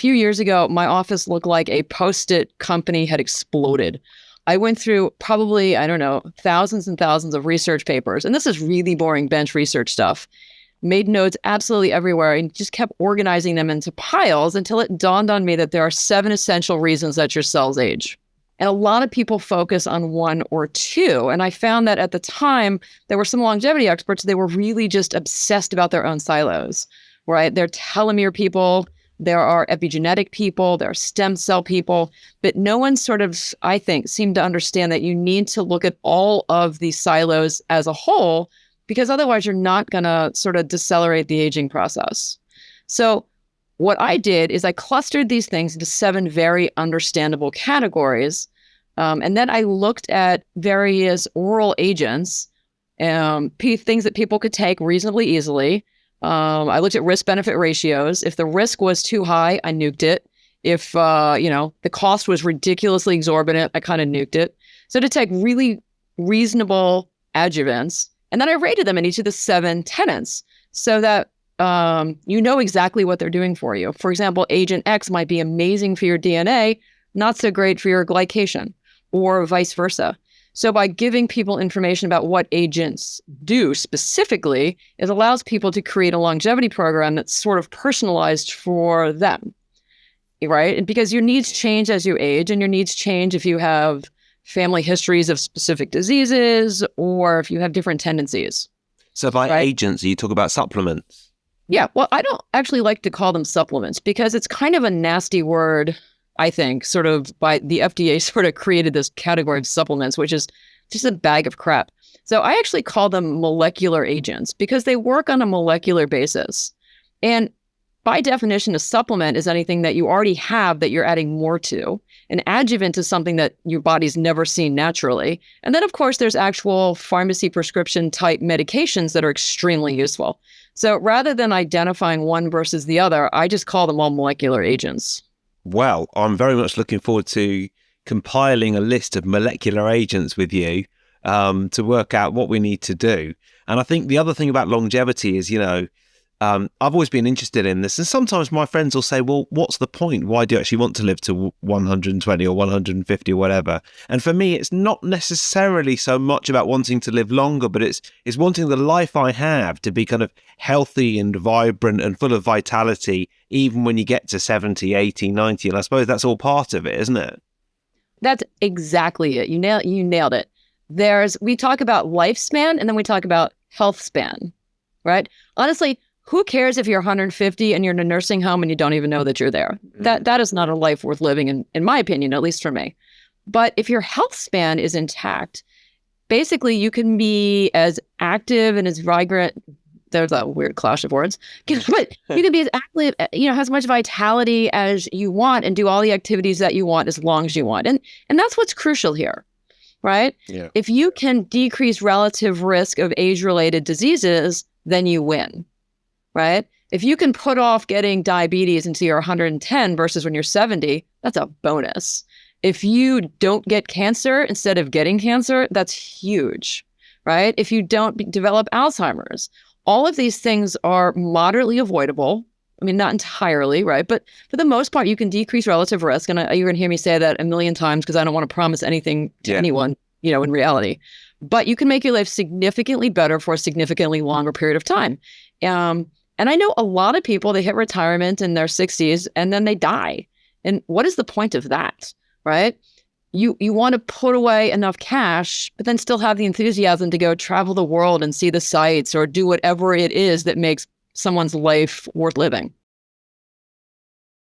few years ago, my office looked like a Post-it company had exploded. I went through probably, I don't know, thousands and thousands of research papers. And this is really boring bench research stuff. Made notes absolutely everywhere and just kept organizing them into piles until it dawned on me that there are 7 essential reasons that your cells age. And a lot of people focus on 1 or 2. And I found that at the time, there were some longevity experts, they were really just obsessed about their own silos, right? They're telomere people, there are epigenetic people, there are stem cell people, but no one sort of, I think, seemed to understand that you need to look at all of these silos as a whole, because otherwise you're not going to sort of decelerate the aging process. So what I did is I clustered these things into 7 very understandable categories. And then I looked at various oral agents, things that people could take reasonably easily. I looked at risk-benefit ratios. If the risk was too high, I nuked it. If, the cost was ridiculously exorbitant, I kind of nuked it. So to take really reasonable adjuvants, and then I rated them in each of the 7 tenets so that you know exactly what they're doing for you. For example, agent X might be amazing for your DNA, not so great for your glycation, or vice versa. So by giving people information about what agents do specifically, it allows people to create a longevity program that's sort of personalized for them, right? And because your needs change as you age, and your needs change if you have family histories of specific diseases or if you have different tendencies. So by agents, you talk about supplements? Yeah, well, I don't actually like to call them supplements because it's kind of a nasty word, I think, sort of by the FDA sort of created this category of supplements, which is just a bag of crap. So I actually call them molecular agents because they work on a molecular basis. And by definition, a supplement is anything that you already have that you're adding more to. An adjuvant is something that your body's never seen naturally. And then, of course, there's actual pharmacy prescription type medications that are extremely useful. So rather than identifying one versus the other, I just call them all molecular agents. Well, I'm very much looking forward to compiling a list of molecular agents with you to work out what we need to do. And I think the other thing about longevity is, I've always been interested in this. And sometimes my friends will say, well, what's the point? Why do you actually want to live to 120 or 150 or whatever? And for me, it's not necessarily so much about wanting to live longer, but it's wanting the life I have to be kind of healthy and vibrant and full of vitality, even when you get to 70, 80, 90. And I suppose that's all part of it, isn't it? That's exactly it. You nailed it. We talk about lifespan and then we talk about health span, right? Honestly, who cares if you're 150 and you're in a nursing home and you don't even know that you're there? That is not a life worth living, in my opinion, at least for me. But if your health span is intact, basically you can be as active and as vibrant. There's a weird clash of words. But you can be as active, have as much vitality as you want and do all the activities that you want as long as you want. And that's what's crucial here, right? Yeah. If you can decrease relative risk of age-related diseases, then you win. Right? If you can put off getting diabetes until you're 110 versus when you're 70, that's a bonus. If you don't get cancer instead of getting cancer, that's huge, right? If you don't develop Alzheimer's, all of these things are moderately avoidable. I mean, not entirely, right? But for the most part, you can decrease relative risk. And you're going to hear me say that a million times because I don't want to promise anything to anyone, in reality. But you can make your life significantly better for a significantly longer period of time. And I know a lot of people, they hit retirement in their 60s and then they die. And what is the point of that, right? You want to put away enough cash, but then still have the enthusiasm to go travel the world and see the sights or do whatever it is that makes someone's life worth living.